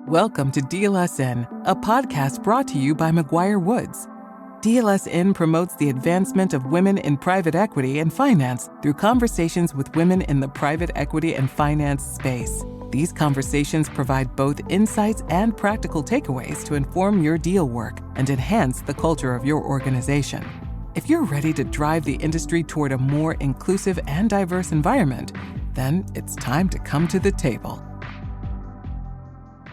Welcome to DLSN, a podcast brought to you by McGuireWoods. DLSN promotes the advancement of women in private equity and finance through conversations with women in the private equity and finance space. These conversations provide both insights and practical takeaways to inform your deal work and enhance the culture of your organization. If you're ready to drive the industry toward a more inclusive and diverse environment, then it's time to come to the table.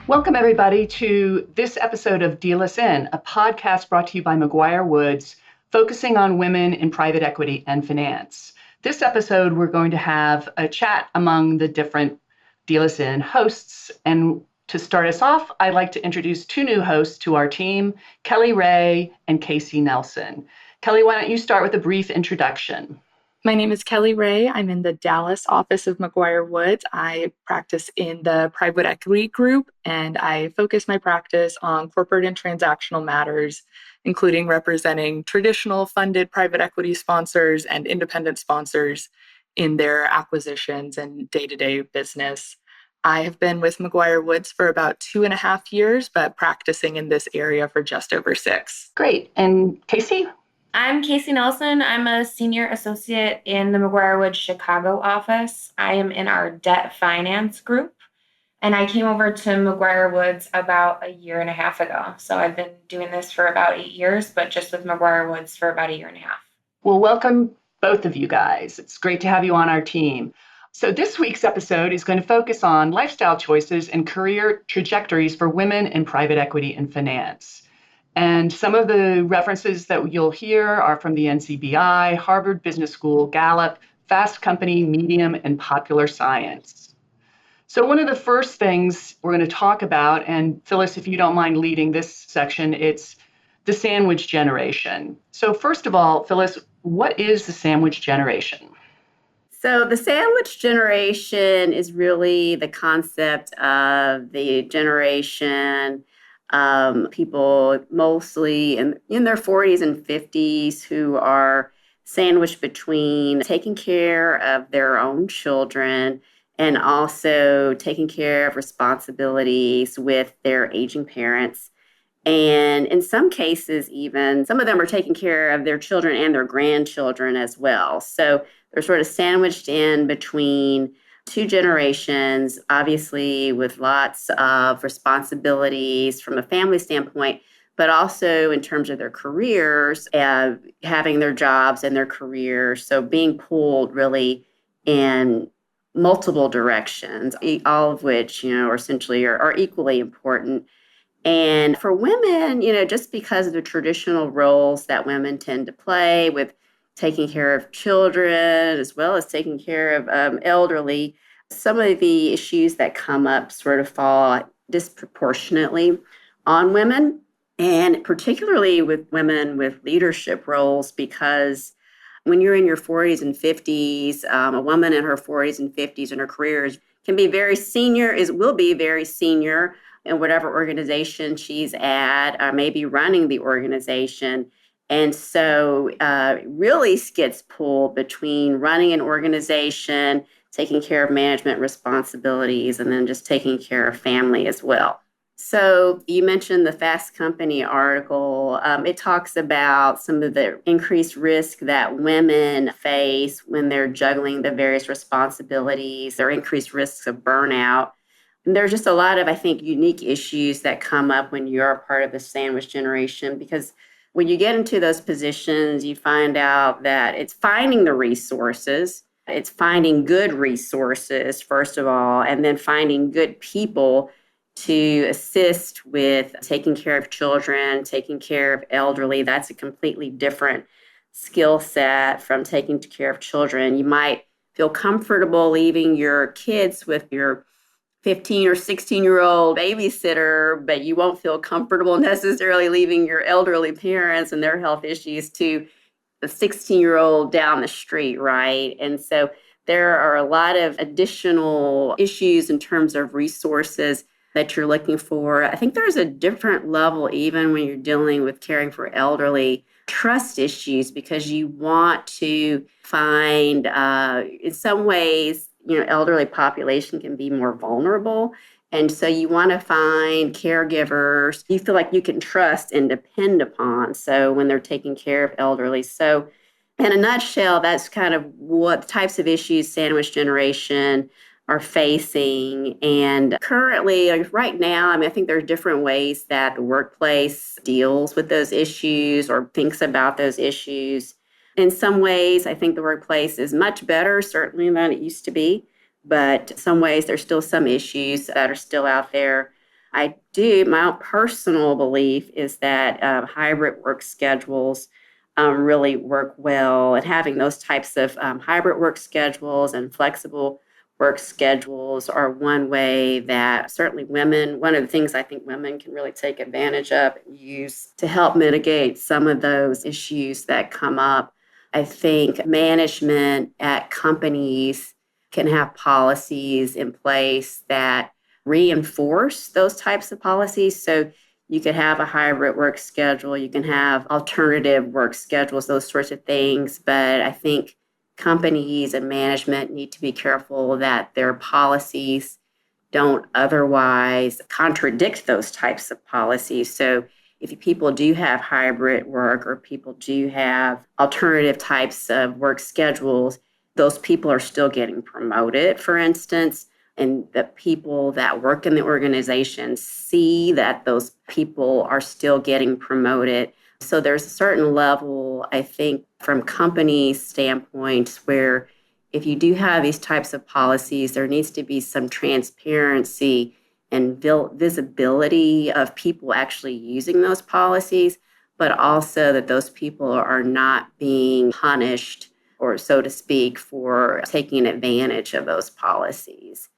Welcome, everybody, to this episode of DLSN, a podcast brought to you by McGuireWoods, focusing on women in private equity and finance. This episode, we're going to have a chat among the different DLSN hosts. And to start us off, I'd like to introduce two new hosts to our team, Kelly Wray and Casey Nelson. Kelly, why don't you start with a brief introduction? My name is Kelly Wray. I'm in the Dallas office of McGuireWoods. I practice in the private equity group, and I focus my practice on corporate and transactional matters, including representing traditional funded private equity sponsors and independent sponsors in their acquisitions and day-to-day business. I have been with McGuireWoods for about 2.5 years, but practicing in this area for just over 6. Great. And Casey? I'm Casey Nelson. I'm a senior associate in the McGuireWoods Chicago office. I am in our debt finance group, and I came over to McGuireWoods about 1.5 years ago. So I've been doing this for about 8 years, but just with McGuireWoods for about 1.5 years. Well, welcome both of you guys. It's great to have you on our team. So this week's episode is going to focus on lifestyle choices and career trajectories for women in private equity and finance. And some of the references that you'll hear are from the NCBI, Harvard Business School, Gallup, Fast Company, Medium, and Popular Science. So one of the first things we're going to talk about, and Phyllis, if you don't mind leading this section, it's the sandwich generation. So first of all, Phyllis, what is the sandwich generation? So the sandwich generation is really the concept of the generation people mostly in their 40s and 50s who are sandwiched between taking care of their own children and also taking care of responsibilities with their aging parents. And in some cases, even some of them are taking care of their children and their grandchildren as well. So they're sort of sandwiched in between two generations, obviously with lots of responsibilities from a family standpoint, but also in terms of their careers, having their jobs and their careers. So being pulled really in multiple directions, all of which, are essentially are equally important. And for women, just because of the traditional roles that women tend to play with taking care of children as well as taking care of elderly, some of the issues that come up sort of fall disproportionately on women, and particularly with women with leadership roles, because when you're in your 40s and 50s, a woman in her 40s and 50s in her careers can be very senior, will be very senior in whatever organization she's at, maybe running the organization. And so really gets pulled between running an organization, taking care of management responsibilities, and then just taking care of family as well. So you mentioned the Fast Company article. It talks about some of the increased risk that women face when they're juggling the various responsibilities, their increased risks of burnout. And there's just a lot of, I think, unique issues that come up when you're a part of the sandwich generation, because when you get into those positions, you find out that it's finding the resources, it's finding good resources, first of all, and then finding good people to assist with taking care of children, taking care of elderly. That's a completely different skill set from taking care of children. You might feel comfortable leaving your kids with your 15 or 16-year-old babysitter, but you won't feel comfortable necessarily leaving your elderly parents and their health issues to the 16-year-old down the street, right? And so there are a lot of additional issues in terms of resources that you're looking for. I think there's a different level even when you're dealing with caring for elderly trust issues, because you want to find, in some ways, elderly population can be more vulnerable. And so you want to find caregivers you feel like you can trust and depend upon. So when they're taking care of elderly. So in a nutshell, that's kind of what types of issues sandwich generation are facing. And currently, like right now, I think there are different ways that the workplace deals with those issues or thinks about those issues. In some ways, I think the workplace is much better, certainly, than it used to be. But in some ways, there's still some issues that are still out there. My own personal belief is that hybrid work schedules really work well. And having those types of hybrid work schedules and flexible work schedules are one way that certainly one of the things I think women can really take advantage of and use to help mitigate some of those issues that come up. I think management at companies can have policies in place that reinforce those types of policies. So you could have a hybrid work schedule, you can have alternative work schedules, those sorts of things. But I think companies and management need to be careful that their policies don't otherwise contradict those types of policies. So if people do have hybrid work or people do have alternative types of work schedules, those people are still getting promoted, for instance, and the people that work in the organization see that those people are still getting promoted. So there's a certain level, I think, from company standpoints where if you do have these types of policies, there needs to be some transparency and visibility of people actually using those policies, but also that those people are not being punished or so to speak, for taking advantage of those policies.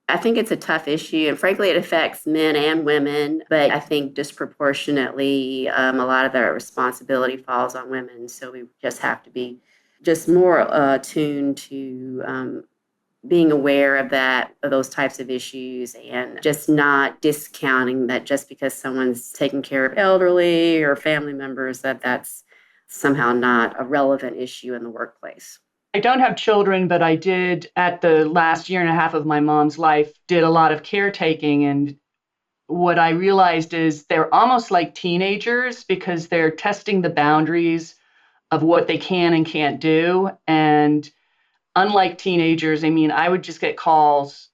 I think it's a tough issue, and frankly, it affects men and women, but I think disproportionately, a lot of the responsibility falls on women. So we just have to be just more attuned to being aware of those types of issues, and just not discounting that just because someone's taking care of elderly or family members, that's somehow not a relevant issue in the workplace. I don't have children, but I did at the last year and a half of my mom's life, did a lot of caretaking. And what I realized is they're almost like teenagers because they're testing the boundaries of what they can and can't do. And unlike teenagers, I would just get calls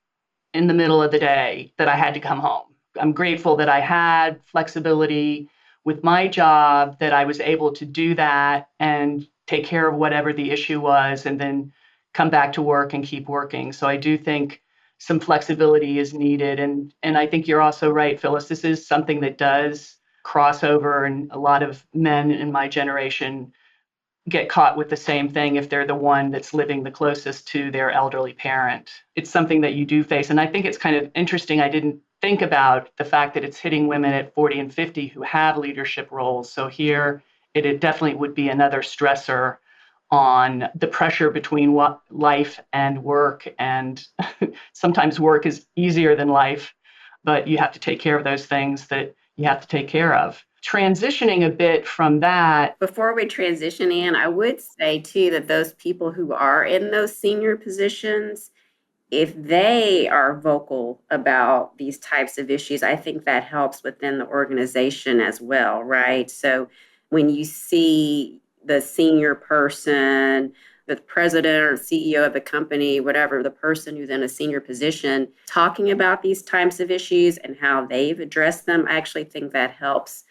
in the middle of the day that I had to come home. I'm grateful that I had flexibility with my job, that I was able to do that and take care of whatever the issue was and then come back to work and keep working. So I do think some flexibility is needed. And I think you're also right, Phyllis. This is something that does cross over, and a lot of men in my generation get caught with the same thing if they're the one that's living the closest to their elderly parent. It's something that you do face. And I think it's kind of interesting. I didn't think about the fact that it's hitting women at 40 and 50 who have leadership roles. So here it definitely would be another stressor on the pressure between life and work. And sometimes work is easier than life, but you have to take care of those things that you have to take care of. Transitioning a bit from that. Before we transition, Ann, I would say too that those people who are in those senior positions, if they are vocal about these types of issues, I think that helps within the organization as well, right? So when you see the senior person, the president or CEO of the company, whatever, the person who's in a senior position, talking about these types of issues and how they've addressed them, I actually think that helps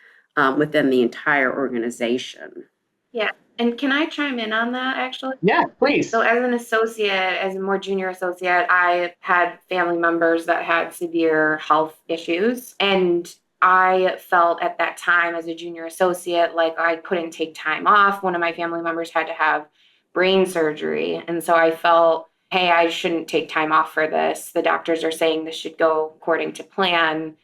within the entire organization. Yeah. And can I chime in on that actually? Yeah, please. So as an associate, as a more junior associate, I had family members that had severe health issues. And I felt at that time as a junior associate, like I couldn't take time off. One of my family members had to have brain surgery. And so I felt, hey, I shouldn't take time off for this. The doctors are saying this should go according to plan.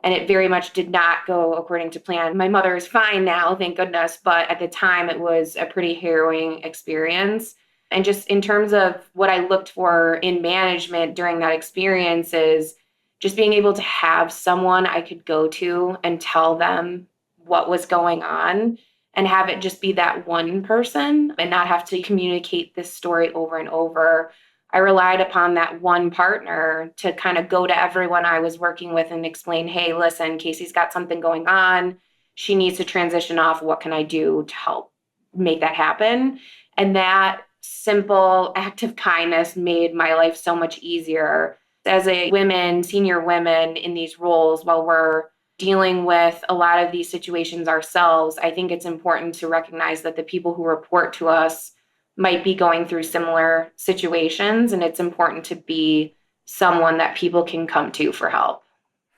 And it very much did not go according to plan. My mother is fine now, thank goodness. But at the time, it was a pretty harrowing experience. And just in terms of what I looked for in management during that experience is just being able to have someone I could go to and tell them what was going on and have it just be that one person and not have to communicate this story over and over. I relied upon that one partner to kind of go to everyone I was working with and explain, hey, listen, Casey's got something going on. She needs to transition off. What can I do to help make that happen? And that simple act of kindness made my life so much easier. As a women, senior women in these roles, while we're dealing with a lot of these situations ourselves, I think it's important to recognize that the people who report to us might be going through similar situations, and it's important to be someone that people can come to for help.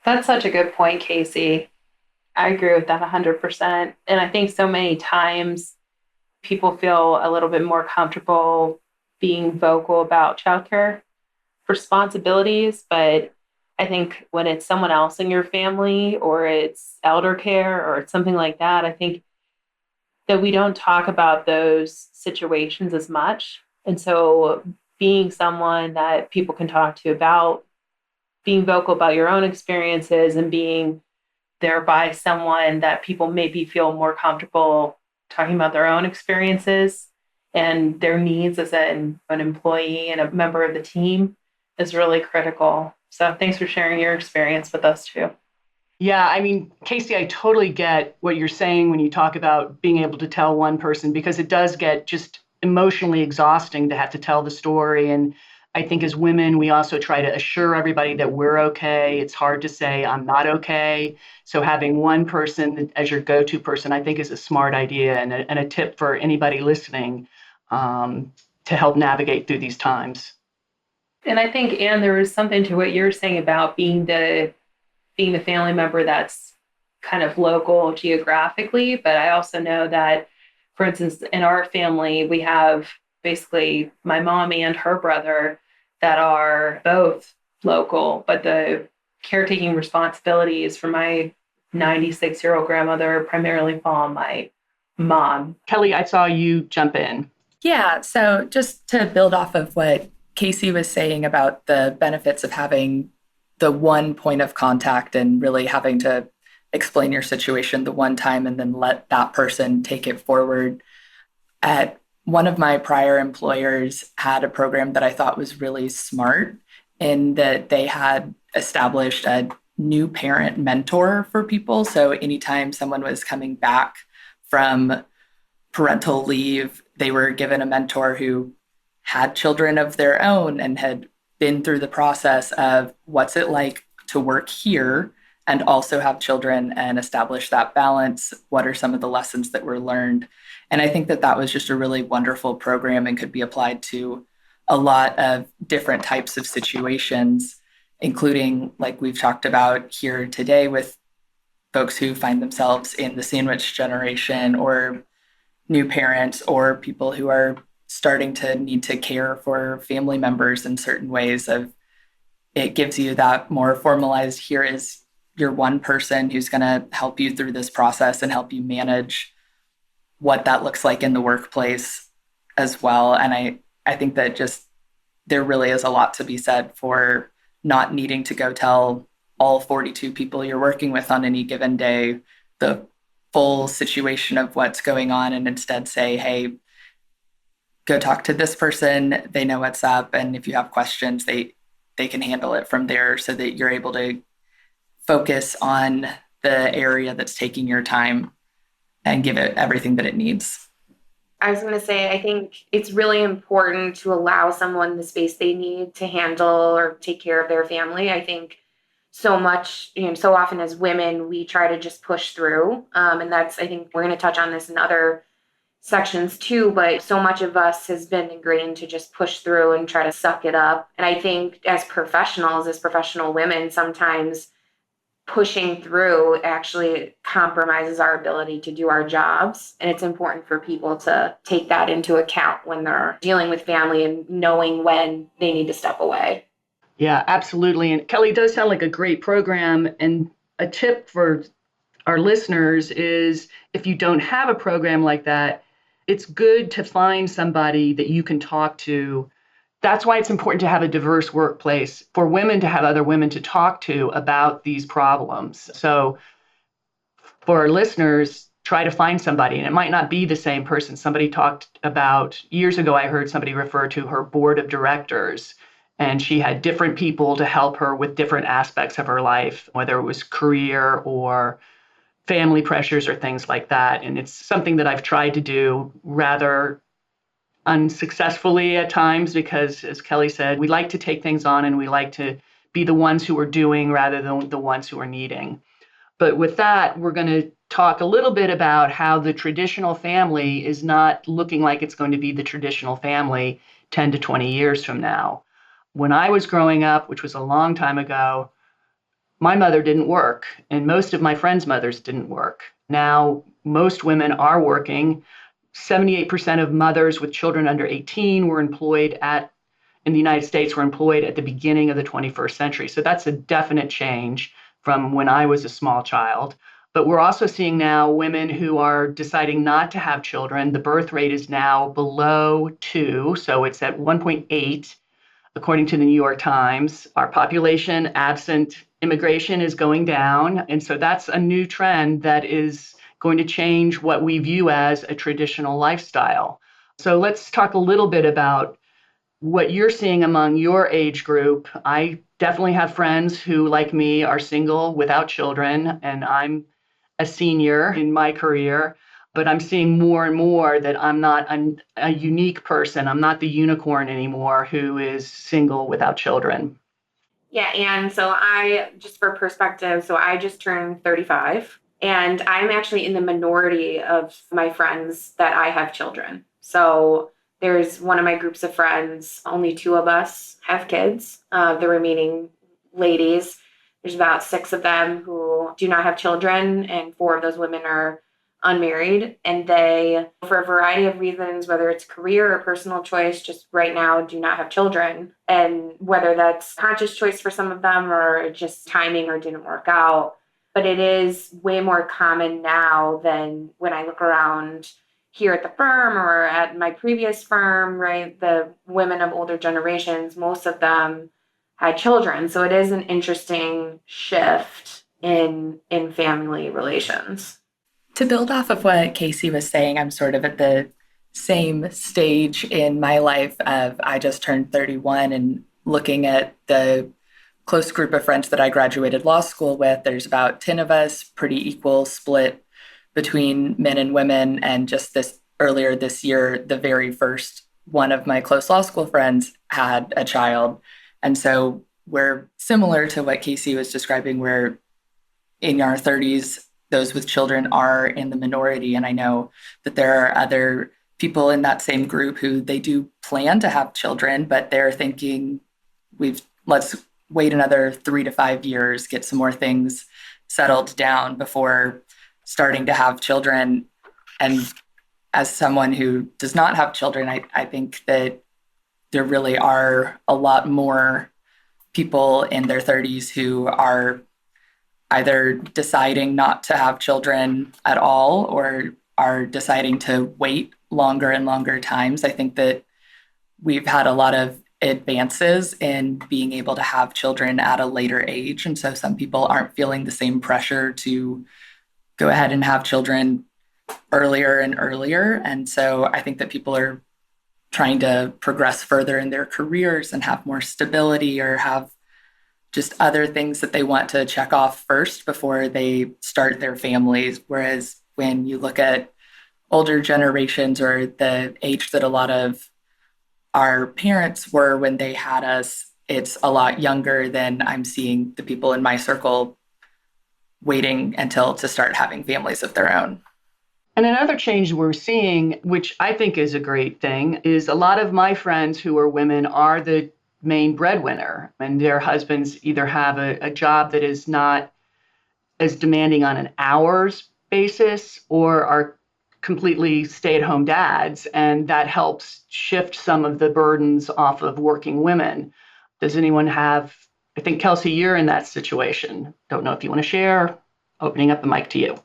That's such a good point, Casey. I agree with that 100%. And I think so many times people feel a little bit more comfortable being vocal about childcare responsibilities, but I think when it's someone else in your family or it's elder care or it's something like that, I think that we don't talk about those situations as much. And so being someone that people can talk to about, being vocal about your own experiences and being thereby someone that people maybe feel more comfortable talking about their own experiences and their needs as an employee and a member of the team is really critical. So thanks for sharing your experience with us too. Yeah, I mean, Casey, I totally get what you're saying when you talk about being able to tell one person, because it does get just emotionally exhausting to have to tell the story. And I think as women, we also try to assure everybody that we're okay. It's hard to say, I'm not okay. So having one person as your go-to person, I think is a smart idea and a tip for anybody listening to help navigate through these times. And I think, Ann, there was something to what you're saying about being the family member that's kind of local geographically. But I also know that, for instance, in our family, we have basically my mom and her brother that are both local, but the caretaking responsibilities for my 96-year-old grandmother primarily fall on my mom. Kelly, I saw you jump in. Yeah, so just to build off of what Casey was saying about the benefits of having the one point of contact and really having to explain your situation the one time and then let that person take it forward. At one of my prior employers had a program that I thought was really smart in that they had established a new parent mentor for people. So anytime someone was coming back from parental leave, they were given a mentor who had children of their own and had been through the process of what's it like to work here and also have children and establish that balance. What are some of the lessons that were learned? And I think that that was just a really wonderful program and could be applied to a lot of different types of situations, including like we've talked about here today with folks who find themselves in the sandwich generation or new parents or people who are starting to need to care for family members in certain ways. Of it gives you that more formalized, here is your one person who's going to help you through this process and help you manage what that looks like in the workplace as well. And I think that just there really is a lot to be said for not needing to go tell all 42 people you're working with on any given day the full situation of what's going on, and instead say, hey, go talk to this person. They know what's up. And if you have questions, they can handle it from there so that you're able to focus on the area that's taking your time and give it everything that it needs. I was going to say, I think it's really important to allow someone the space they need to handle or take care of their family. I think so much, so often as women, we try to just push through. And that's, I think we're going to touch on this in other sections too, but so much of us has been ingrained to just push through and try to suck it up. And I think as professionals, as professional women, sometimes pushing through actually compromises our ability to do our jobs. And it's important for people to take that into account when they're dealing with family and knowing when they need to step away. Yeah, absolutely. And Kelly, does sound like a great program. And a tip for our listeners is if you don't have a program like that, it's good to find somebody that you can talk to. That's why it's important to have a diverse workplace for women to have other women to talk to about these problems. So for our listeners, try to find somebody. And it might not be the same person. Somebody talked about years ago, I heard somebody refer to her board of directors, and she had different people to help her with different aspects of her life, whether it was career or family pressures or things like that. And it's something that I've tried to do rather unsuccessfully at times because, as Kelly said, we like to take things on and we like to be the ones who are doing rather than the ones who are needing. But with that, we're going to talk a little bit about how the traditional family is not looking like it's going to be the traditional family 10 to 20 years from now. When I was growing up, which was a long time ago, my mother didn't work, and most of my friends' mothers didn't work. Now, most women are working. 78% of mothers with children under 18 were employed in the United States were employed at the beginning of the 21st century. So that's a definite change from when I was a small child. But we're also seeing now women who are deciding not to have children. The birth rate is now below 2, so it's at 1.8, according to the New York Times. Our population, absent immigration, is going down. And so that's a new trend that is going to change what we view as a traditional lifestyle. So let's talk a little bit about what you're seeing among your age group. I definitely have friends who, like me, are single without children, and I'm a senior in my career, but I'm seeing more and more that I'm not a unique person. I'm not the unicorn anymore who is single without children. Yeah, and so just for perspective, so I just turned 35, and I'm actually in the minority of my friends that I have children. So there's one of my groups of friends, only 2 of us have kids. The remaining ladies, there's about 6 of them who do not have children, and 4 of those women are unmarried. And they, for a variety of reasons, whether it's career or personal choice, just right now do not have children. And whether that's conscious choice for some of them or just timing or didn't work out. But it is way more common now than when I look around here at the firm or at my previous firm, right? The women of older generations, most of them had children. So it is an interesting shift in family relations. To build off of what Casey was saying, I'm sort of at the same stage in my life of I just turned 31 and looking at the close group of friends that I graduated law school with. There's about 10 of us, pretty equal split between men and women. And just earlier this year, the very first one of my close law school friends had a child. And so we're similar to what Casey was describing, where in our 30s, those with children are in the minority. And I know that there are other people in that same group who they do plan to have children, but they're thinking, let's wait another 3 to 5 years, get some more things settled down before starting to have children. And as someone who does not have children, I think that there really are a lot more people in their 30s who are either deciding not to have children at all or are deciding to wait longer and longer times. I think that we've had a lot of advances in being able to have children at a later age. And so some people aren't feeling the same pressure to go ahead and have children earlier and earlier. And so I think that people are trying to progress further in their careers and have more stability or have just other things that they want to check off first before they start their families. Whereas when you look at older generations or the age that a lot of our parents were when they had us, it's a lot younger than I'm seeing the people in my circle waiting until to start having families of their own. And another change we're seeing, which I think is a great thing, is a lot of my friends who are women are the main breadwinner, and their husbands either have a job that is not as demanding on an hours basis or are completely stay-at-home dads, and that helps shift some of the burdens off of working women. Does anyone have, I think, Kelsey, you're in that situation. Don't know if you want to share. Opening up the mic to you.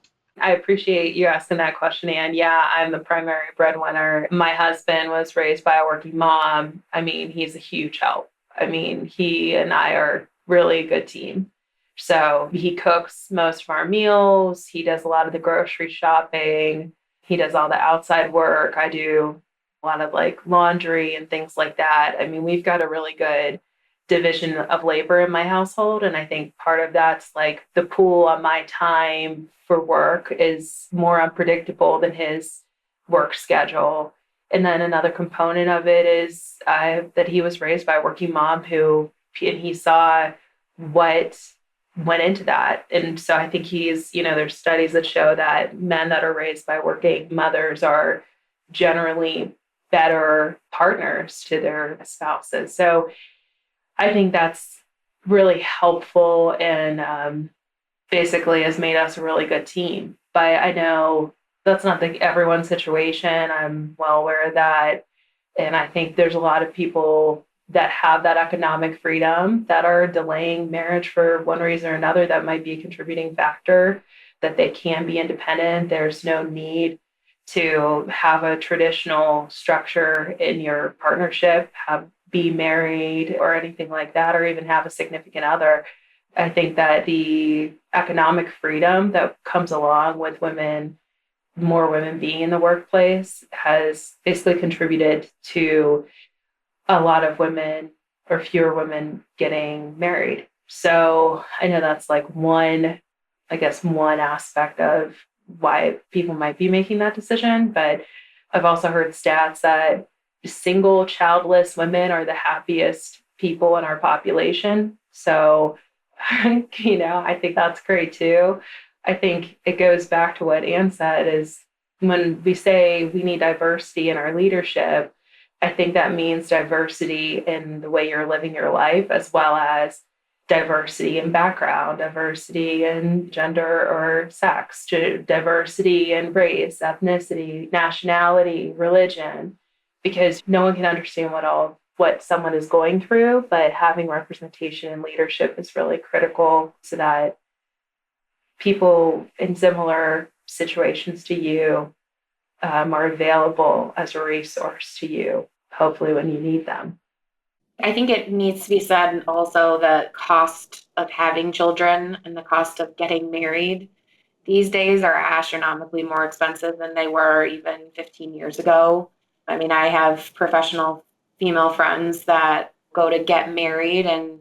I appreciate you asking that question, Ann. Yeah, I'm the primary breadwinner. My husband was raised by a working mom. I mean, he's a huge help. I mean, he and I are really a good team. So he cooks most of our meals. He does a lot of the grocery shopping. He does all the outside work. I do a lot of like laundry and things like that. I mean, we've got a really good division of labor in my household. And I think part of that's like the pool on my time for work is more unpredictable than his work schedule. And then another component of it is that he was raised by a working mom and he saw what went into that. And so I think there's studies that show that men that are raised by working mothers are generally better partners to their spouses. So I think that's really helpful and basically has made us a really good team. But I know that's not everyone's situation. I'm well aware of that. And I think there's a lot of people that have that economic freedom that are delaying marriage for one reason or another that might be a contributing factor, that they can be independent. There's no need to have a traditional structure in your partnership, be married or anything like that, or even have a significant other. I think that the economic freedom that comes along with more women being in the workplace has basically contributed to a lot of women or fewer women getting married. So I know that's like one aspect of why people might be making that decision. But I've also heard stats that single childless women are the happiest people in our population. So, I think that's great too. I think it goes back to what Ann said is when we say we need diversity in our leadership, I think that means diversity in the way you're living your life, as well as diversity in background, diversity in gender or sex, diversity in race, ethnicity, nationality, religion, because no one can understand what someone is going through, but having representation in leadership is really critical so that people in similar situations to you are available as a resource to you, hopefully when you need them. I think it needs to be said also the cost of having children and the cost of getting married these days are astronomically more expensive than they were even 15 years ago. I mean, I have professional female friends that go to get married and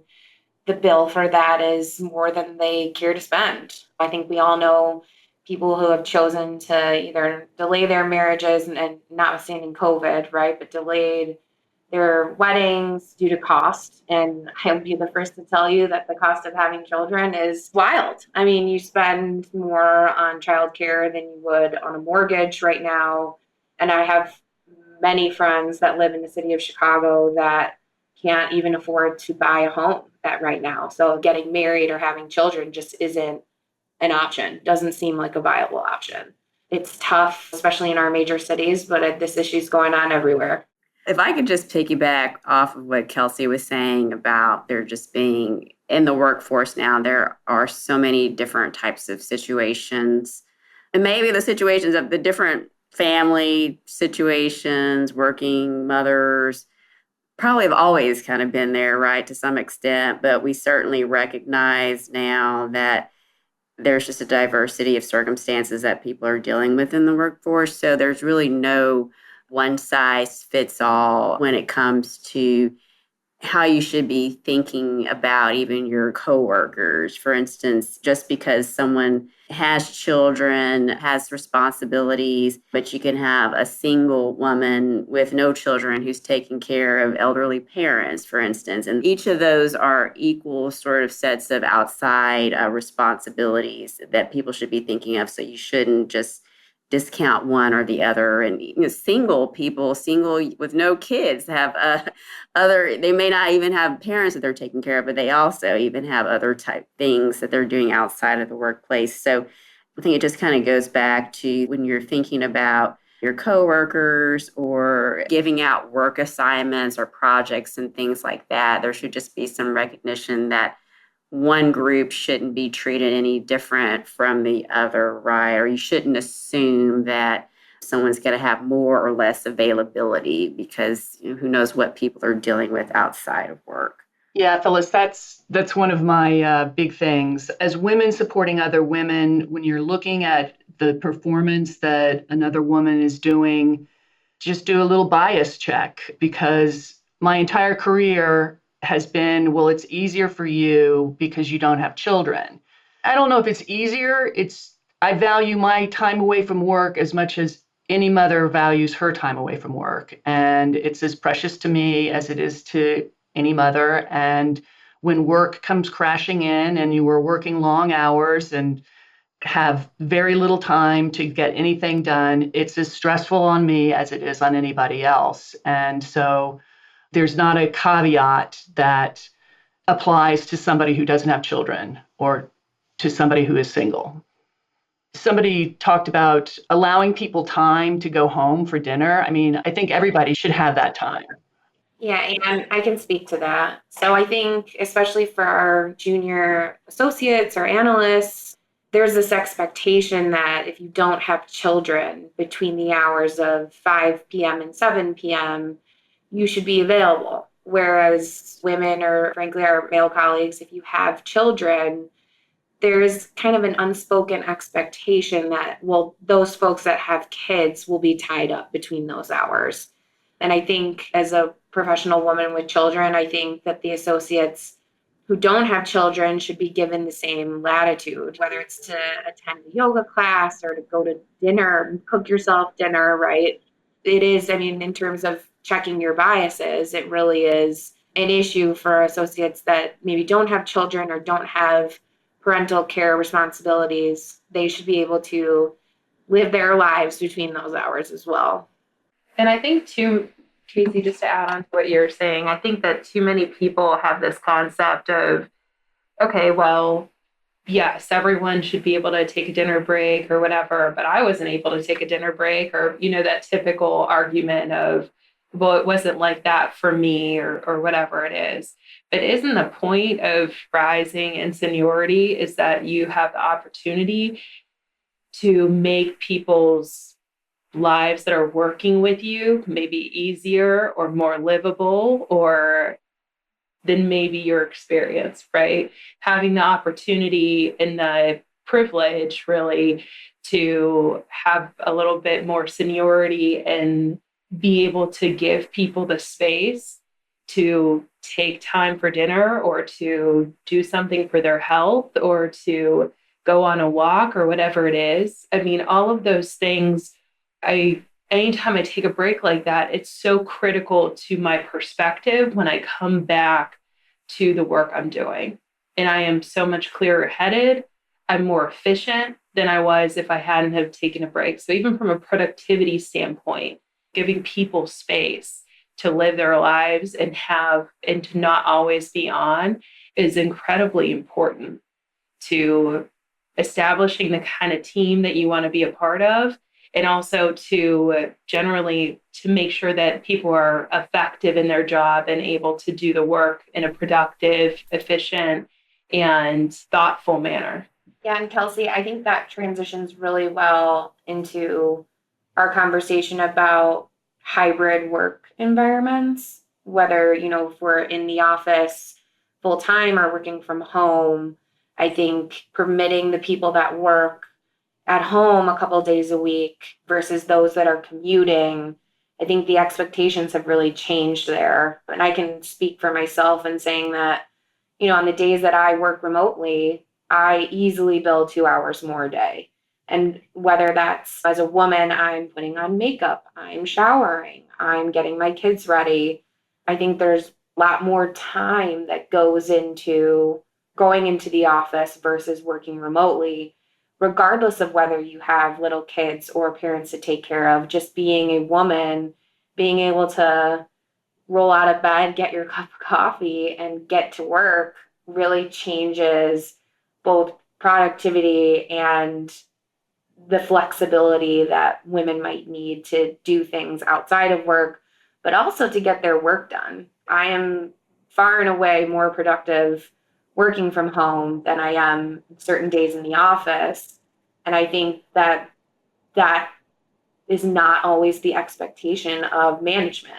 the bill for that is more than they care to spend. I think we all know people who have chosen to either delay their marriages and notwithstanding COVID, right, but delayed their weddings due to cost. And I'll be the first to tell you that the cost of having children is wild. I mean, you spend more on childcare than you would on a mortgage right now. And I have many friends that live in the city of Chicago that can't even afford to buy a home right now. So getting married or having children just isn't an option. Doesn't seem like a viable option. It's tough, especially in our major cities, but this issue is going on everywhere. If I could just piggyback off of what Kelsey was saying about there just being in the workforce now, there are so many different types of situations. And maybe the situations of the different family situations, working mothers, probably have always kind of been there, right, to some extent. But we certainly recognize now that there's just a diversity of circumstances that people are dealing with in the workforce. So there's really no one size fits all when it comes to how you should be thinking about even your coworkers. For instance, just because someone has children, has responsibilities, but you can have a single woman with no children who's taking care of elderly parents, for instance. And each of those are equal sort of sets of outside responsibilities that people should be thinking of. So you shouldn't just discount one or the other. And single people, single with no kids, have they may not even have parents that they're taking care of, but they also even have other type things that they're doing outside of the workplace. So I think it just kind of goes back to when you're thinking about your coworkers or giving out work assignments or projects and things like that, there should just be some recognition that one group shouldn't be treated any different from the other, right? Or you shouldn't assume that someone's going to have more or less availability because who knows what people are dealing with outside of work. Yeah, Phyllis, that's one of my big things. As women supporting other women, when you're looking at the performance that another woman is doing, just do a little bias check because my entire career has been, well, it's easier for you because you don't have children. I don't know if it's easier. I value my time away from work as much as any mother values her time away from work. And it's as precious to me as it is to any mother. And when work comes crashing in and you were working long hours and have very little time to get anything done, it's as stressful on me as it is on anybody else. And so there's not a caveat that applies to somebody who doesn't have children or to somebody who is single. Somebody talked about allowing people time to go home for dinner. I mean, I think everybody should have that time. Yeah, and I can speak to that. So I think, especially for our junior associates or analysts, there's this expectation that if you don't have children between the hours of 5 p.m. and 7 p.m., you should be available. Whereas women, or frankly our male colleagues, if you have children, there's kind of an unspoken expectation that, well, those folks that have kids will be tied up between those hours. And I think as a professional woman with children, I think that the associates who don't have children should be given the same latitude, whether it's to attend a yoga class or to go to dinner, cook yourself dinner, right? It is, I mean, in terms of checking your biases, it really is an issue for associates that maybe don't have children or don't have parental care responsibilities. They should be able to live their lives between those hours as well. And I think too, Casey, just to add on to what you're saying, I think that too many people have this concept of, okay, well, yes, everyone should be able to take a dinner break or whatever, but I wasn't able to take a dinner break, or, that typical argument of, well, it wasn't like that for me, or whatever it is. But isn't the point of rising in seniority is that you have the opportunity to make people's lives that are working with you maybe easier or more livable or than maybe your experience, right? Having the opportunity and the privilege really to have a little bit more seniority and be able to give people the space to take time for dinner or to do something for their health or to go on a walk or whatever it is. I mean, all of those things, anytime I take a break like that, it's so critical to my perspective when I come back to the work I'm doing. And I am so much clearer headed. I'm more efficient than I was if I hadn't have taken a break. So even from a productivity standpoint, giving people space to live their lives and to not always be on is incredibly important to establishing the kind of team that you want to be a part of, and also to generally to make sure that people are effective in their job and able to do the work in a productive, efficient, and thoughtful manner. Yeah, and Kelsey, I think that transitions really well into our conversation about hybrid work environments, whether, if we're in the office full time or working from home. I think permitting the people that work at home a couple of days a week versus those that are commuting, I think the expectations have really changed there. And I can speak for myself in saying that, on the days that I work remotely, I easily bill 2 hours more a day. And whether that's as a woman, I'm putting on makeup, I'm showering, I'm getting my kids ready. I think there's a lot more time that goes into going into the office versus working remotely, regardless of whether you have little kids or parents to take care of. Just being a woman, being able to roll out of bed, get your cup of coffee, and get to work really changes both productivity and the flexibility that women might need to do things outside of work, but also to get their work done. I am far and away more productive working from home than I am certain days in the office. And I think that is not always the expectation of management.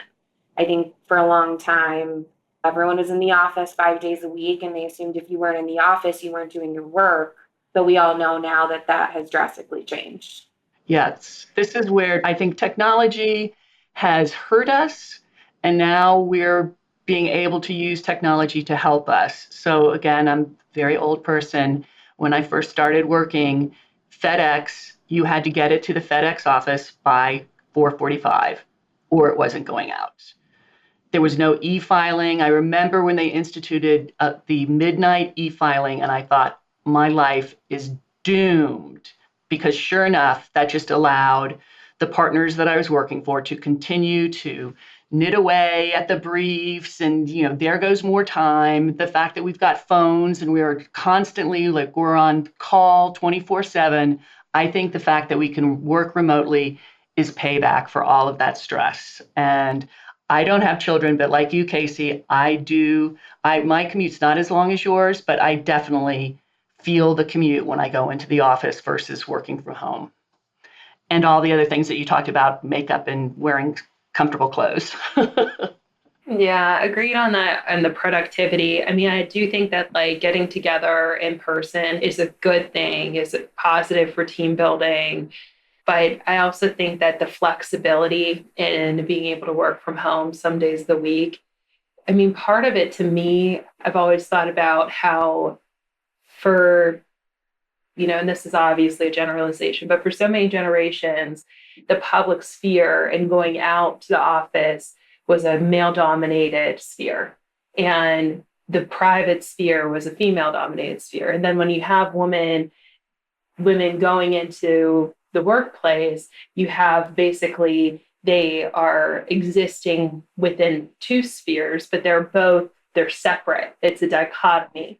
I think for a long time, Everyone was in the office 5 days a week, and they assumed if you weren't in the office, you weren't doing your work. But we all know now that that has drastically changed. Yes, this is where I think technology has hurt us, and now we're being able to use technology to help us. So again, I'm a very old person. When I first started working, FedEx, you had to get it to the FedEx office by 4:45, or it wasn't going out. There was no e-filing. I remember when they instituted the midnight e-filing, and I thought, my life is doomed, because sure enough, that just allowed the partners that I was working for to continue to knit away at the briefs, and there goes more time. The fact that we've got phones and we are constantly, like, we're on call 24/7. I think the fact that we can work remotely is payback for all of that stress. And I don't have children, but like you, Casey, I do. My commute's not as long as yours, but I definitely feel the commute when I go into the office versus working from home. And all the other things that you talked about, makeup and wearing comfortable clothes. Yeah, agreed on that and the productivity. I mean, I do think that like getting together in person is a good thing, is positive for team building. But I also think that the flexibility in being able to work from home some days of the week, I mean, part of it to me, I've always thought about how for, and this is obviously a generalization, but for so many generations, the public sphere and going out to the office was a male-dominated sphere. And the private sphere was a female-dominated sphere. And then when you have women going into the workplace, you have basically, they are existing within two spheres, but they're separate. It's a dichotomy.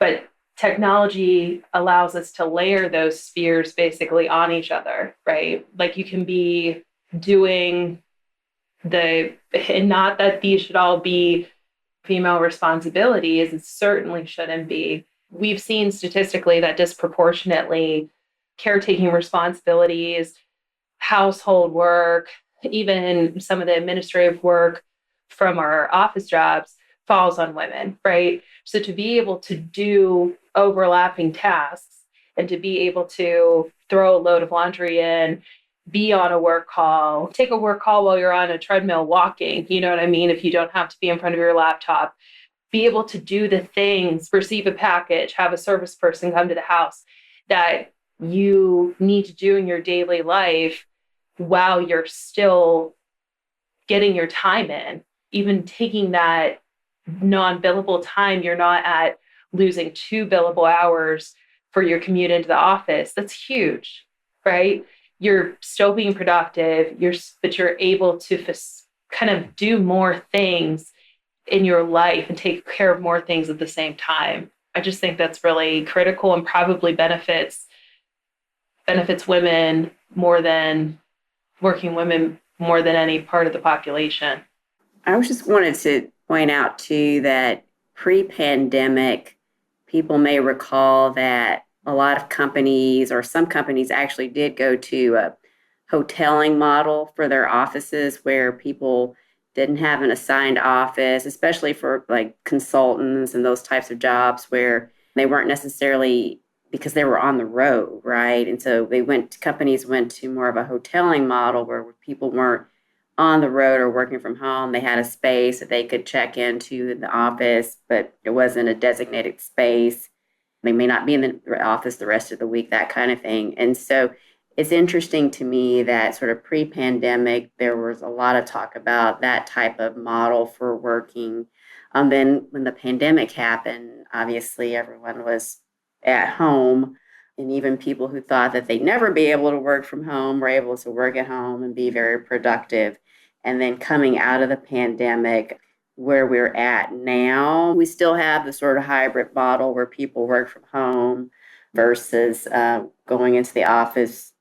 But technology allows us to layer those spheres basically on each other, right? Like you can be doing and not that these should all be female responsibilities, it certainly shouldn't be. We've seen statistically that disproportionately caretaking responsibilities, household work, even some of the administrative work from our office jobs falls on women, right? So to be able to do overlapping tasks and to be able to throw a load of laundry in, be on a work call, take a work call while you're on a treadmill walking, you know what I mean? If you don't have to be in front of your laptop, be able to do the things, receive a package, have a service person come to the house that you need to do in your daily life while you're still getting your time in. Even taking that non-billable time, you're not at losing 2 billable hours for your commute into the office. That's huge, right? You're still being productive, but you're able to kind of do more things in your life and take care of more things at the same time. I just think that's really critical and probably benefits women more than working women more than any part of the population. I just wanted to point out too that pre-pandemic, people may recall that a lot of companies, or some companies actually did go to a hoteling model for their offices where people didn't have an assigned office, especially for like consultants and those types of jobs where they weren't necessarily, because they were on the road, right? And so companies went to more of a hoteling model where people weren't on the road or working from home. They had a space that they could check into in the office, but it wasn't a designated space. They may not be in the office the rest of the week, that kind of thing. And so it's interesting to me that sort of pre-pandemic, there was a lot of talk about that type of model for working. Then when the pandemic happened, obviously everyone was at home. And even people who thought that they'd never be able to work from home were able to work at home and be very productive. And then coming out of the pandemic, where we're at now, we still have the sort of hybrid model where people work from home versus going into the office.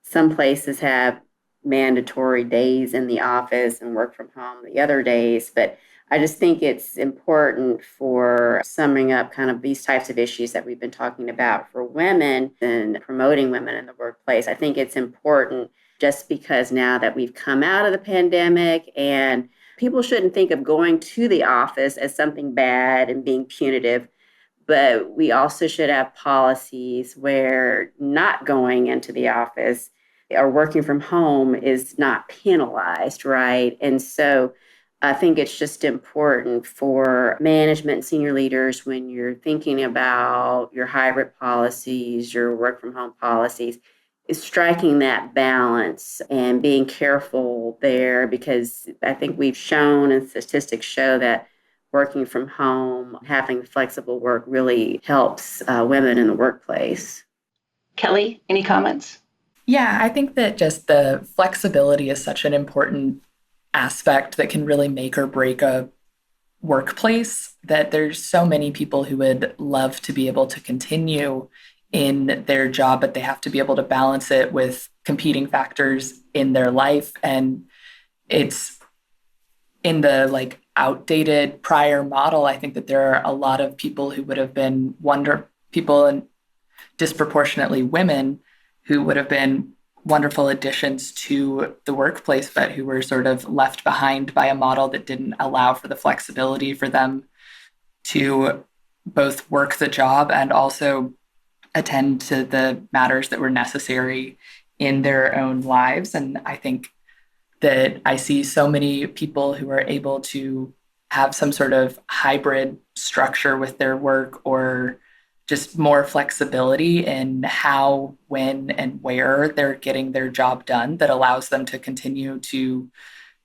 Some places have mandatory days in the office and work from home the other days. But I just think it's important for summing up kind of these types of issues that we've been talking about for women and promoting women in the workplace. I think it's important just because now that we've come out of the pandemic and people shouldn't think of going to the office as something bad and being punitive, but we also should have policies where not going into the office or working from home is not penalized, right? And so I think it's just important for management and senior leaders when you're thinking about your hybrid policies, your work from home policies, is striking that balance and being careful there, because I think we've shown and statistics show that working from home, having flexible work really helps women in the workplace. Kelly, any comments? Yeah, I think that just the flexibility is such an important aspect that can really make or break a workplace, that there's so many people who would love to be able to continue in their job, but they have to be able to balance it with competing factors in their life. And it's in the outdated prior model. I think that there are a lot of people who would have been people, and disproportionately women, who would have been wonderful additions to the workplace, but who were sort of left behind by a model that didn't allow for the flexibility for them to both work the job and also attend to the matters that were necessary in their own lives. And I think that I see so many people who are able to have some sort of hybrid structure with their work, or just more flexibility in how, when, and where they're getting their job done, that allows them to continue to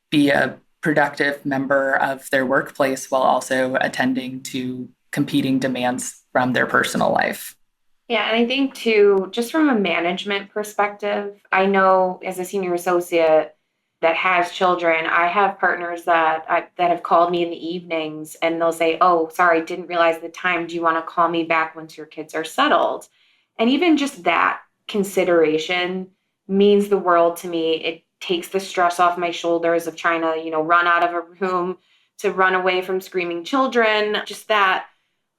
be a productive member of their workplace while also attending to competing demands from their personal life. Yeah, and I think too, just from a management perspective, I know as a senior associate that has children, I have partners that have called me in the evenings, and they'll say, "Oh, sorry, didn't realize the time. Do you want to call me back once your kids are settled?" And even just that consideration means the world to me. It takes the stress off my shoulders of trying to, run out of a room to run away from screaming children. Just that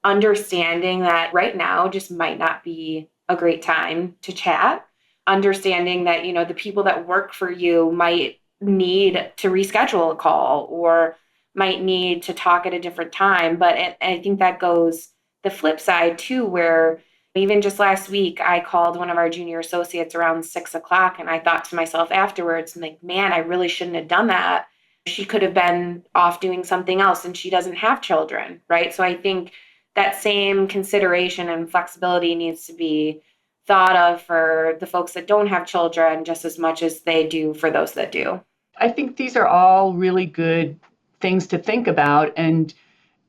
understanding that right now just might not be a great time to chat. Understanding that, the people that work for you might need to reschedule a call or might need to talk at a different time. But I think that goes the flip side too, where even just last week, I called one of our junior associates around 6:00, and I thought to myself afterwards, man, I really shouldn't have done that. She could have been off doing something else, and she doesn't have children, right? So I think that same consideration and flexibility needs to be thought of for the folks that don't have children just as much as they do for those that do. I think these are all really good things to think about and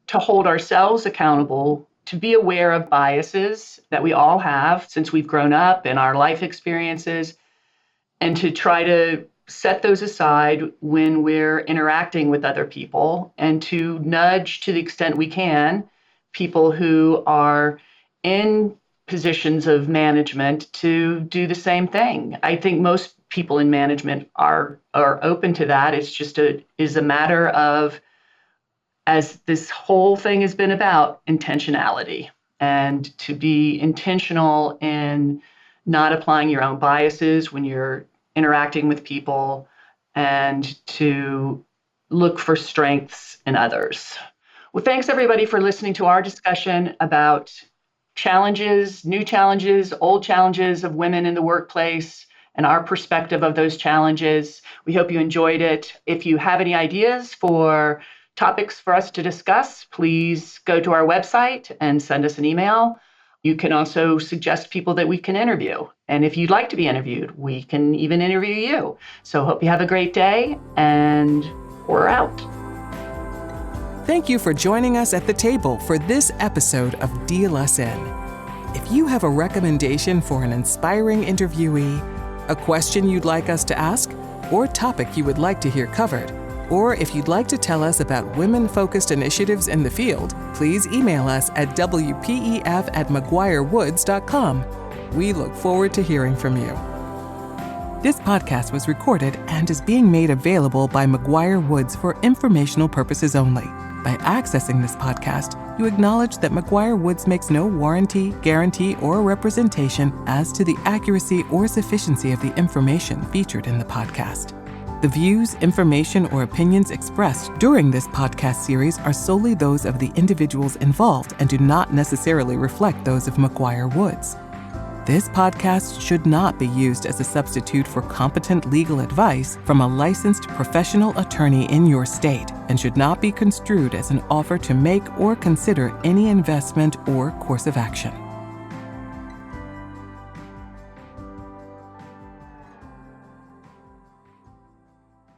to hold ourselves accountable, to be aware of biases that we all have since we've grown up in our life experiences, and to try to set those aside when we're interacting with other people, and to nudge to the extent we can people who are in positions of management to do the same thing. I think most people in management are open to that. It's just is a matter of, as this whole thing has been about, intentionality, and to be intentional in not applying your own biases when you're interacting with people, and to look for strengths in others. Well, thanks everybody for listening to our discussion about challenges, new challenges, old challenges of women in the workplace, and our perspective of those challenges. We hope you enjoyed it. If you have any ideas for topics for us to discuss, please go to our website and send us an email. You can also suggest people that we can interview. And if you'd like to be interviewed, we can even interview you. So hope you have a great day, and we're out. Thank you for joining us at the table for this episode of DLSN. If you have a recommendation for an inspiring interviewee, a question you'd like us to ask, or topic you would like to hear covered, or if you'd like to tell us about women-focused initiatives in the field, please email us at wpef@McGuireWoods.com. We look forward to hearing from you. This podcast was recorded and is being made available by McGuireWoods for informational purposes only. By accessing this podcast, you acknowledge that McGuireWoods makes no warranty, guarantee, or representation as to the accuracy or sufficiency of the information featured in the podcast. The views, information, or opinions expressed during this podcast series are solely those of the individuals involved and do not necessarily reflect those of McGuireWoods. This podcast should not be used as a substitute for competent legal advice from a licensed professional attorney in your state and should not be construed as an offer to make or consider any investment or course of action.